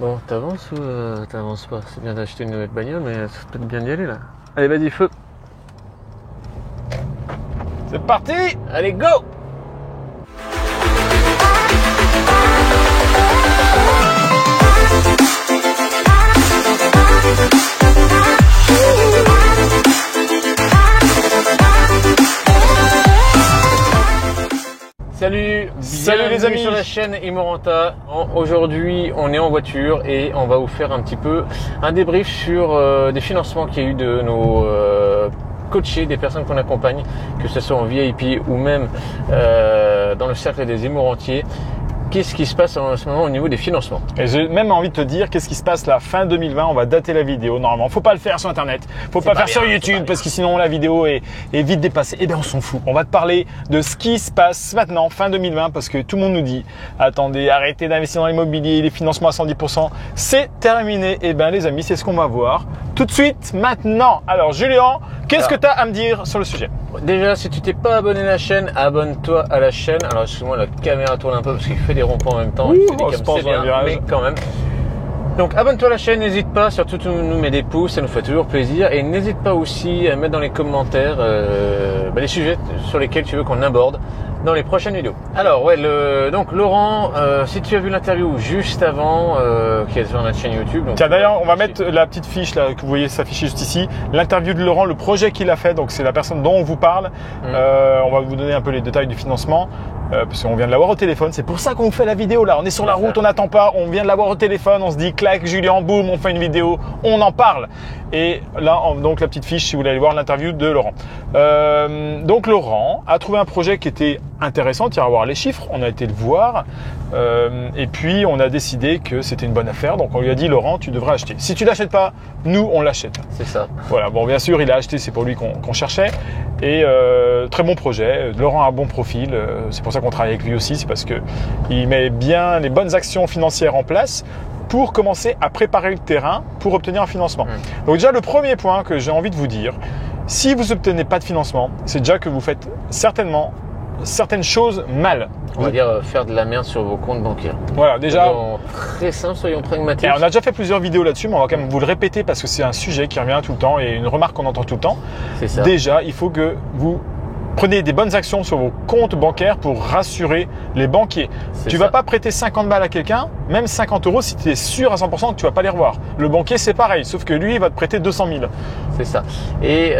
Bon, t'avances ou t'avances pas? C'est bien d'acheter une nouvelle bagnole, mais c'est peut-être bien d'y aller là. Allez, vas-y, feu! C'est parti! Allez, go! Salut les amis sur la chaîne Imorenta. Aujourd'hui on est en voiture et on va vous faire un petit peu un débrief sur des financements qu'il y a eu de nos coachés, des personnes qu'on accompagne, que ce soit en VIP ou même dans le cercle des Imorantiers. Qu'est-ce qui se passe en ce moment au niveau des financements? Et j'ai même envie de te dire qu'est-ce qui se passe là fin 2020. On va dater la vidéo normalement. Faut pas le faire sur internet. Faut pas faire sur YouTube parce que sinon la vidéo est vite dépassée. Eh bien on s'en fout. On va te parler de ce qui se passe maintenant fin 2020 parce que tout le monde nous dit attendez, arrêtez d'investir dans l'immobilier, les financements à 110%. C'est terminé. Eh bien les amis, c'est ce qu'on va voir tout de suite maintenant. Alors Julien, qu'est-ce que tu as à me dire sur le sujet? Déjà, si tu t'es pas abonné à la chaîne, abonne-toi à la chaîne. Alors excuse-moi, la caméra tourne un peu parce qu'il fait des ronds-points en même temps. C'est bien, mais quand même. Donc abonne-toi à la chaîne, n'hésite pas, surtout tu nous mets des pouces, ça nous fait toujours plaisir. Et n'hésite pas aussi à mettre dans les commentaires les sujets sur lesquels tu veux qu'on aborde dans les prochaines vidéos. Alors ouais, donc Laurent, si tu as vu l'interview juste avant qui est sur notre chaîne YouTube. Tiens d'ailleurs, on va mettre la petite fiche là que vous voyez s'afficher juste ici. L'interview de Laurent, le projet qu'il a fait, donc c'est la personne dont on vous parle. On va vous donner un peu les détails du financement. Parce qu'on vient de l'avoir au téléphone, c'est pour ça qu'on fait la vidéo là. On est sur la route, on n'attend pas, on vient de l'avoir au téléphone, on se dit clac, Julien, boum, on fait une vidéo, on en parle. Et là, donc la petite fiche si vous voulez aller voir l'interview de Laurent. Donc Laurent a trouvé un projet qui était intéressant, tu iras voir les chiffres, on a été le voir. Et puis on a décidé que c'était une bonne affaire, donc on lui a dit Laurent, tu devrais acheter. Si tu l'achètes pas, nous on l'achète. C'est ça. Voilà, bon bien sûr il a acheté, c'est pour lui qu'on cherchait. Et très bon projet, Laurent a un bon profil, c'est pour ça qu'on travaille avec lui aussi, c'est parce que il met bien les bonnes actions financières en place pour commencer à préparer le terrain pour obtenir un financement. Donc déjà le premier point que j'ai envie de vous dire, si vous n'obtenez pas de financement, c'est déjà que vous faites certainement certaines choses mal. On va dire faire de la merde sur vos comptes bancaires. Voilà, déjà. Soyons très simple, soyons pragmatiques. On a déjà fait plusieurs vidéos là-dessus, mais on va quand même vous le répéter parce que c'est un sujet qui revient tout le temps et une remarque qu'on entend tout le temps. C'est ça. Déjà, il faut que vous prenez des bonnes actions sur vos comptes bancaires pour rassurer les banquiers. Tu ne vas pas prêter 50 balles à quelqu'un, même 50 euros si tu es sûr à 100% que tu ne vas pas les revoir. Le banquier, c'est pareil, sauf que lui, il va te prêter 200 000. C'est ça. Et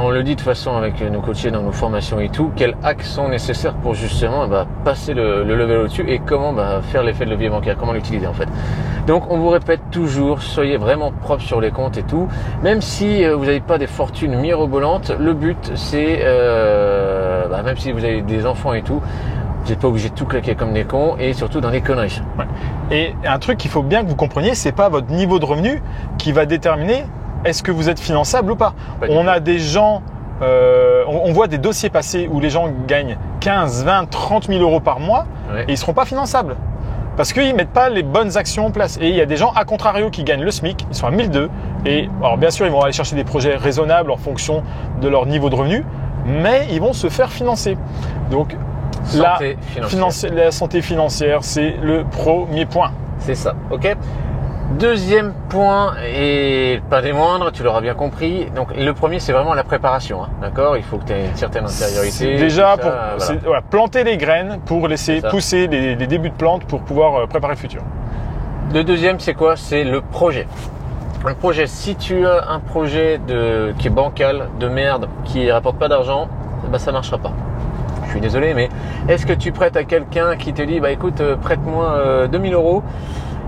on le dit de toute façon avec nos coachés dans nos formations et tout, quels hacks sont nécessaires pour justement passer le level au-dessus et comment faire l'effet de levier bancaire, comment l'utiliser en fait. Donc on vous répète toujours, soyez vraiment propre sur les comptes et tout. Même si vous n'avez pas des fortunes mirobolantes, le but c'est, même si vous avez des enfants et tout, vous n'êtes pas obligé de tout claquer comme des cons et surtout dans les conneries. Ouais. Et un truc qu'il faut bien que vous compreniez, c'est pas votre niveau de revenu qui va déterminer est-ce que vous êtes finançable ou pas. On a des gens, on voit des dossiers passés où les gens gagnent 15, 20, 30 000 euros par mois et ils ne seront pas finançables. Parce qu'ils ne mettent pas les bonnes actions en place. Et il y a des gens, à contrario, qui gagnent le SMIC, ils sont à 1002. Et alors bien sûr, ils vont aller chercher des projets raisonnables en fonction de leur niveau de revenu, mais ils vont se faire financer. Donc la santé financière, c'est le premier point. C'est ça, ok. Deuxième point, et pas des moindres, tu l'auras bien compris. Donc le premier, c'est vraiment la préparation, hein, d'accord. Il faut que tu aies une certaine intériorité. Déjà, planter les graines pour laisser pousser les débuts de plantes pour pouvoir préparer le futur. Le deuxième, c'est quoi? C'est le projet. Le projet, si tu as un projet qui est bancal, de merde, qui rapporte pas d'argent, ça marchera pas. Je suis désolé, mais est-ce que tu prêtes à quelqu'un qui te dit, écoute, prête-moi 2000 euros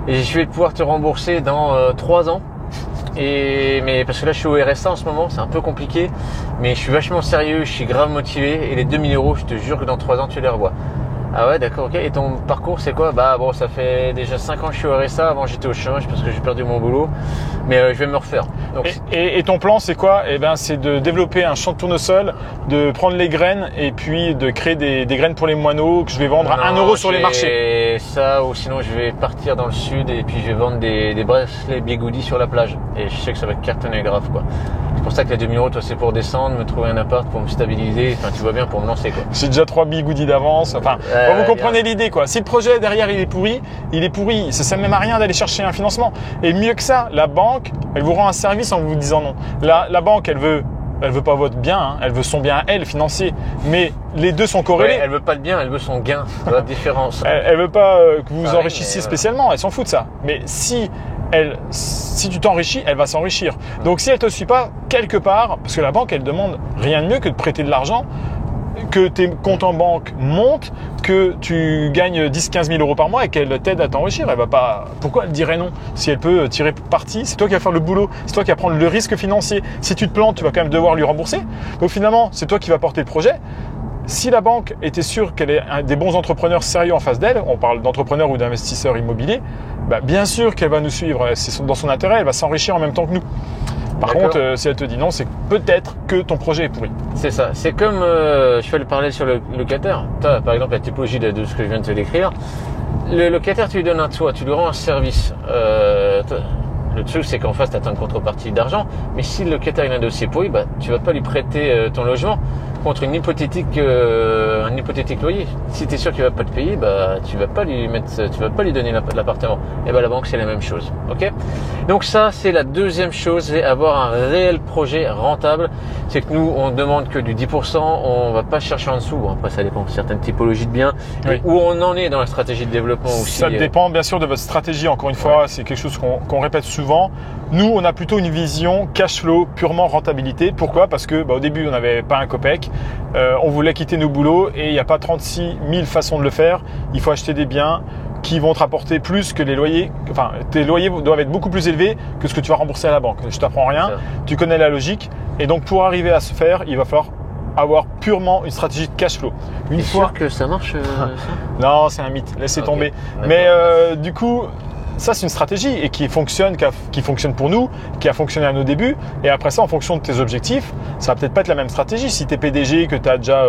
et je vais pouvoir te rembourser dans 3 ans. Mais parce que là je suis au RSA en ce moment, c'est un peu compliqué, mais je suis vachement sérieux, je suis grave motivé et les 2000 euros, je te jure que dans 3 ans tu les revois. Ah ouais, d'accord, ok. Et ton parcours c'est quoi? Bon, ça fait déjà 5 ans que je suis au RSA, avant j'étais au chômage parce que j'ai perdu mon boulot, mais je vais me refaire. Donc, et ton plan c'est quoi? C'est de développer un champ de tournesol, de prendre les graines et puis de créer des graines pour les moineaux que je vais vendre à 1 euro sur les marchés. Ça, ou sinon je vais partir dans le sud et puis je vais vendre des bracelets bigoudis sur la plage. Et je sais que ça va cartonner grave quoi. C'est pour ça que les 2000 €, toi, c'est pour descendre, me trouver un appart, pour me stabiliser. Enfin, tu vois bien, pour me lancer, quoi. J'ai déjà 3 bigoudis d'avance. Enfin, vous comprenez l'idée, quoi. Si le projet derrière il est pourri, ça sert même à rien d'aller chercher un financement. Et mieux que ça, la banque, elle vous rend un service en vous disant non. La banque, elle veut pas votre bien, hein, elle veut son bien à elle, financier. Mais les deux sont corrélés. Ouais, elle veut pas le bien, elle veut son gain. C'est la différence. Elle veut pas que vous vous enrichissiez spécialement, elle s'en fout de ça. Mais si tu t'enrichis, elle va s'enrichir. Donc si elle te suit pas quelque part, parce que la banque, elle demande rien de mieux que de prêter de l'argent, que tes comptes en banque montent, que tu gagnes 10-15 000 € par mois et qu'elle t'aide à t'enrichir. Elle va pas. Pourquoi elle dirait non? Si elle peut tirer parti, c'est toi qui vas faire le boulot, c'est toi qui vas prendre le risque financier. Si tu te plantes, tu vas quand même devoir lui rembourser. Donc finalement, c'est toi qui vas porter le projet. Si la banque était sûre qu'elle est des bons entrepreneurs sérieux en face d'elle, on parle d'entrepreneurs ou d'investisseurs immobiliers, bien sûr qu'elle va nous suivre, c'est dans son intérêt, elle va s'enrichir en même temps que nous. Par contre, si elle te dit non, c'est peut-être que ton projet est pourri. C'est ça. C'est comme, je fais le parallèle sur le locataire. Toi, par exemple, la typologie de ce que je viens de te décrire. Le locataire, tu lui donnes un toit, tu lui rends un service. Le truc, c'est qu'en face, tu attends une contrepartie d'argent. Mais si le locataire a un dossier pourri, tu vas pas lui prêter ton logement contre un hypothétique loyer. Si tu es sûr qu'il va pas te payer, tu vas pas lui donner l'appartement. Et la banque, c'est la même chose. Ok? Donc ça, c'est la deuxième chose, c'est avoir un réel projet rentable. C'est que nous, on demande que du 10%, on va pas chercher en dessous. Bon, après, ça dépend de certaines typologies de biens. Oui. Où on en est dans la stratégie de développement aussi. Ça dépend bien sûr de votre stratégie. Encore une fois, c'est quelque chose qu'on répète souvent. Nous, on a plutôt une vision cash flow, purement rentabilité. Pourquoi? Parce que au début, on n'avait pas un copec. On voulait quitter nos boulots et il n'y a pas 36 000 façons de le faire. Il faut acheter des biens qui vont te rapporter plus que les loyers. Enfin, tes loyers doivent être beaucoup plus élevés que ce que tu vas rembourser à la banque. Je t'apprends rien. Tu connais la logique. Et donc, pour arriver à se faire, il va falloir avoir purement une stratégie de cash flow. Une fois sûr que ça marche ça? Non, c'est un mythe. Laissez tomber. Mais du coup, ça, c'est une stratégie et qui fonctionne pour nous, qui a fonctionné à nos débuts. Et après ça, en fonction de tes objectifs, ça va peut-être pas être la même stratégie. Si tu es PDG, que tu as déjà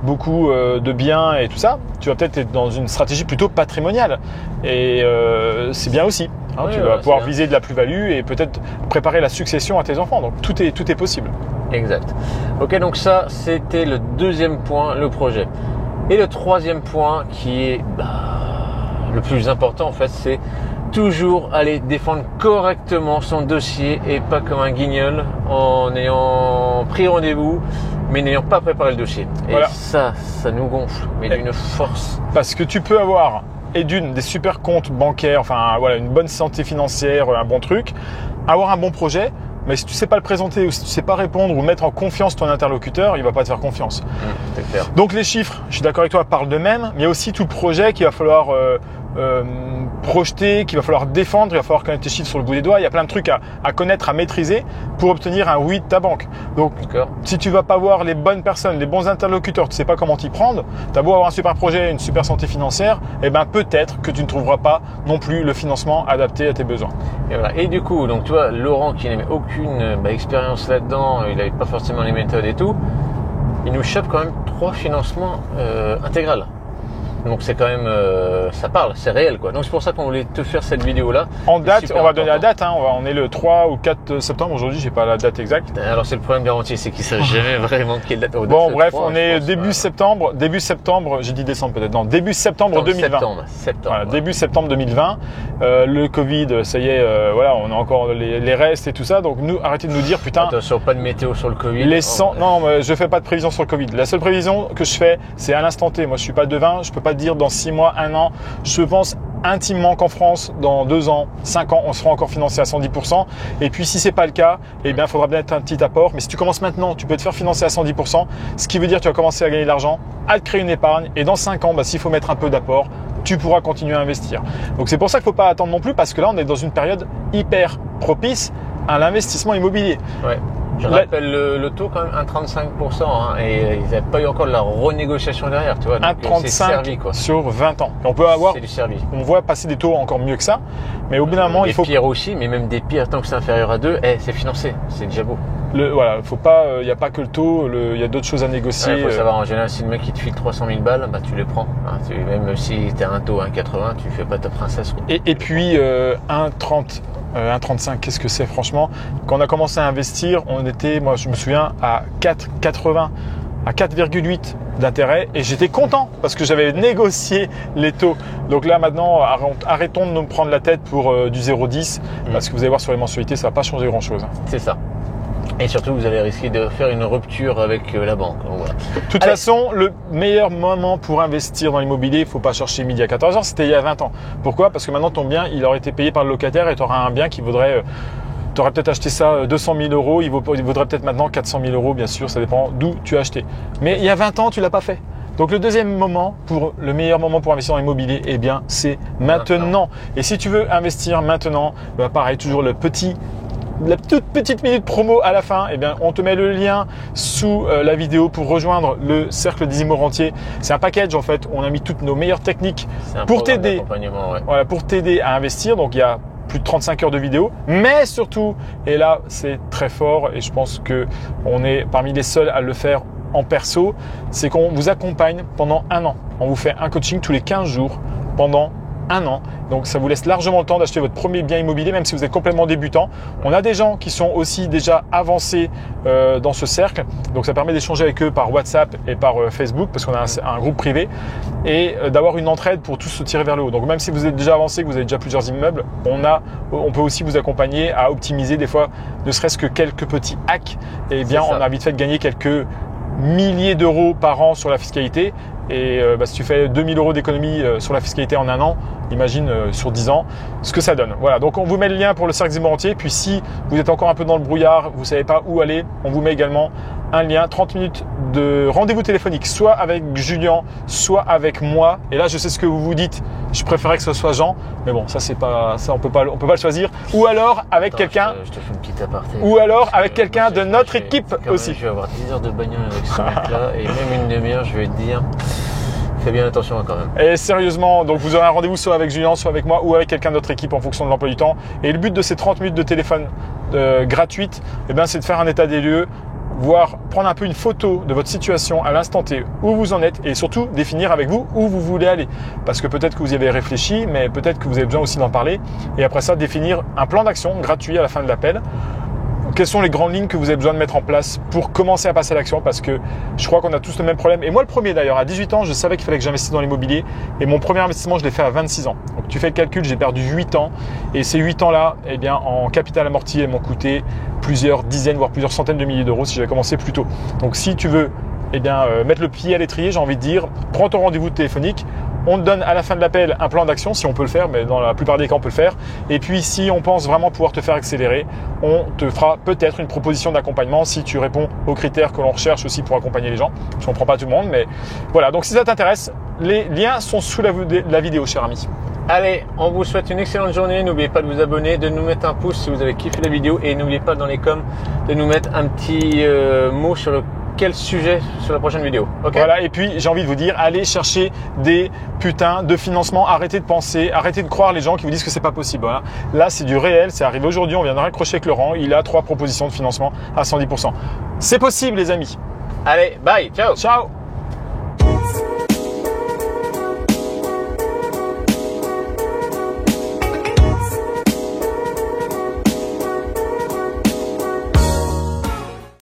beaucoup de biens et tout ça, tu vas peut-être être dans une stratégie plutôt patrimoniale. Et c'est bien aussi. Tu vas pouvoir viser de la plus-value et peut-être préparer la succession à tes enfants. Donc tout est possible. Exact. Ok, donc ça, c'était le deuxième point, le projet. Et le troisième point qui est le plus important en fait, c'est toujours aller défendre correctement son dossier et pas comme un guignol en ayant pris rendez-vous mais n'ayant pas préparé le dossier. Et voilà. Ça nous gonfle, mais d'une force. Parce que tu peux avoir des super comptes bancaires, une bonne santé financière, un bon truc, avoir un bon projet, mais si tu sais pas le présenter ou si tu sais pas répondre ou mettre en confiance ton interlocuteur, il va pas te faire confiance. C'est clair. Donc les chiffres, je suis d'accord avec toi, parlent d'eux-mêmes, mais il y a aussi tout le projet qu'il va falloir projeter, qu'il va falloir défendre, il va falloir connaître tes chiffres sur le bout des doigts. Il y a plein de trucs à connaître, à maîtriser pour obtenir un oui de ta banque. Donc, si tu vas pas voir les bonnes personnes, les bons interlocuteurs, tu sais pas comment t'y prendre, tu as beau avoir un super projet, une super santé financière, peut-être que tu ne trouveras pas non plus le financement adapté à tes besoins. Et voilà. Et du coup, donc tu vois, Laurent qui n'avait aucune expérience là-dedans, il n'avait pas forcément les méthodes et tout, il nous chope quand même 3 financements intégrales. Donc c'est quand même, ça parle, c'est réel quoi. Donc c'est pour ça qu'on voulait te faire cette vidéo là. En date, on va donner la date, on est le 3 ou 4 septembre aujourd'hui, j'ai pas la date exacte. Alors c'est le problème garanti, c'est qu'il ne sait jamais vraiment quelle date. Bon bref, on est début septembre, j'ai dit décembre peut-être, non, début septembre 2020. Septembre. Voilà, début septembre 2020. Le Covid, ça y est, on a encore les restes et tout ça. Donc nous, arrêtez de nous dire putain. Attention, pas de météo sur le Covid. Non, je fais pas de prévision sur le Covid. La seule prévision que je fais, c'est à l'instant T. Moi, je suis pas devin, je peux pas dire dans 6 mois, 1 an. Je pense intimement qu'en France, dans 2 ans, 5 ans, on sera encore financé à 110%. Et puis, si c'est pas le cas, il faudra bien être un petit apport. Mais si tu commences maintenant, tu peux te faire financer à 110%. Ce qui veut dire que tu vas commencer à gagner de l'argent, à te créer une épargne. Et dans 5 ans, s'il faut mettre un peu d'apport, tu pourras continuer à investir. Donc, c'est pour ça qu'il ne faut pas attendre non plus parce que là, on est dans une période hyper propice à l'investissement immobilier. Ouais. Je rappelle le taux quand même, 1,35%, et ils n'avaient pas eu encore de la renégociation derrière, tu vois. 1,35 sur 20 ans. On peut avoir, c'est du servi. On voit passer des taux encore mieux que ça, mais au bout d'un moment, il faut. Des pires aussi, mais même des pires tant que c'est inférieur à 2, c'est financé, c'est déjà beau. Faut pas, il n'y a pas que le taux, il y a d'autres choses à négocier. Il faut savoir en général, si le mec il te file 300 000 balles, tu les prends. Même si tu as un taux 1,80, tu fais pas ta princesse. Et puis 1,30 1,35, qu'est-ce que c'est franchement? Quand on a commencé à investir, on était, moi je me souviens, à 4,80, à 4,8 d'intérêt et j'étais content parce que j'avais négocié les taux. Donc là maintenant, arrêtons de nous prendre la tête pour du 0,10 parce que vous allez voir sur les mensualités, ça va pas changer grand-chose. C'est ça. Et surtout, vous allez risquer de faire une rupture avec la banque. Voilà. De toute façon, le meilleur moment pour investir dans l'immobilier, il ne faut pas chercher midi à 14h, c'était il y a 20 ans. Pourquoi? Parce que maintenant, ton bien, il aurait été payé par le locataire et tu auras un bien qui vaudrait… tu aurais peut-être acheté ça 200 000 euros, il vaudrait peut-être maintenant 400 000 euros, bien sûr, ça dépend d'où tu as acheté. Mais il y a 20 ans, tu ne l'as pas fait. Donc le deuxième moment, le meilleur moment pour investir dans l'immobilier, eh bien, c'est maintenant. Et si tu veux investir maintenant, bah pareil, toujours la toute petite minute promo à la fin, eh bien, on te met le lien sous la vidéo pour rejoindre le cercle des Immo-Rentiers. C'est un package en fait, on a mis toutes nos meilleures techniques pour t'aider, voilà, pour t'aider à investir. Donc il y a plus de 35 heures de vidéo, mais surtout, et là c'est très fort et je pense que on est parmi les seuls à le faire en perso, c'est qu'on vous accompagne pendant 1 an. On vous fait un coaching tous les 15 jours pendant 1 an. Donc ça vous laisse largement le temps d'acheter votre premier bien immobilier, même si vous êtes complètement débutant. On a des gens qui sont aussi déjà avancés dans ce cercle. Donc ça permet d'échanger avec eux par WhatsApp et par Facebook, parce qu'on a un groupe privé, et d'avoir une entraide pour tous se tirer vers le haut. Donc même si vous êtes déjà avancé, que vous avez déjà plusieurs immeubles, on peut aussi vous accompagner à optimiser des fois, ne serait-ce que quelques petits hacks. Et bien on a vite fait de gagner quelques milliers d'euros par an sur la fiscalité. Et si tu fais 2000 euros d'économie sur la fiscalité en 1 an, imagine sur 10 ans ce que ça donne. Voilà, donc on vous met le lien pour le cercle des Immo-Rentiers. Puis si vous êtes encore un peu dans le brouillard, vous ne savez pas où aller, on vous met également un lien, 30 minutes de rendez-vous téléphonique, soit avec Julien, soit avec moi. Et là, je sais ce que vous vous dites, je préférais que ce soit Jean, mais bon, ça c'est pas ça, on peut pas le choisir. Ou alors avec quelqu'un, je te fais une petite aparté. Ou alors avec quelqu'un de notre équipe aussi. Je vais avoir 10 heures de bagnole avec ce mec-là et même une demi-heure, je vais te dire. Fais bien attention quand même. Et sérieusement, donc vous aurez un rendez-vous soit avec Julien, soit avec moi ou avec quelqu'un de notre équipe en fonction de l'emploi du temps. Et le but de ces 30 minutes de téléphone gratuite, eh ben, c'est de faire un état des lieux, prendre un peu une photo de votre situation à l'instant T, où vous en êtes et surtout définir avec vous où vous voulez aller. Parce que peut-être que vous y avez réfléchi, mais peut-être que vous avez besoin aussi d'en parler. Et après ça, définir un plan d'action gratuit à la fin de l'appel. Quelles sont les grandes lignes que vous avez besoin de mettre en place pour commencer à passer à l'action? Parce que je crois qu'on a tous le même problème. Et moi, le premier d'ailleurs, à 18 ans, je savais qu'il fallait que j'investisse dans l'immobilier. Et mon premier investissement, je l'ai fait à 26 ans. Donc tu fais le calcul, j'ai perdu 8 ans. Et ces 8 ans-là, eh bien, en capital amorti, elles m'ont coûté plusieurs dizaines, voire plusieurs centaines de milliers d'euros si j'avais commencé plus tôt. Donc si tu veux mettre le pied à l'étrier, j'ai envie de dire, prends ton rendez-vous téléphonique. On te donne à la fin de l'appel un plan d'action, si on peut le faire, mais dans la plupart des cas, on peut le faire. Et puis, si on pense vraiment pouvoir te faire accélérer, on te fera peut-être une proposition d'accompagnement si tu réponds aux critères que l'on recherche aussi pour accompagner les gens. Parce qu'on ne prend pas tout le monde, mais voilà. Donc, si ça t'intéresse, les liens sont sous la vidéo, cher ami. Allez, on vous souhaite une excellente journée. N'oubliez pas de vous abonner, de nous mettre un pouce si vous avez kiffé la vidéo. Et n'oubliez pas dans les coms de nous mettre un petit mot sur quel sujet sur la prochaine vidéo. Okay. Voilà, et puis j'ai envie de vous dire, allez chercher des putains de financement, arrêtez de penser, arrêtez de croire les gens qui vous disent que c'est pas possible. Voilà. Là, c'est du réel, c'est arrivé aujourd'hui, on vient de raccrocher avec Laurent, il a 3 propositions de financement à 110%. C'est possible les amis. Allez, bye, ciao. Ciao.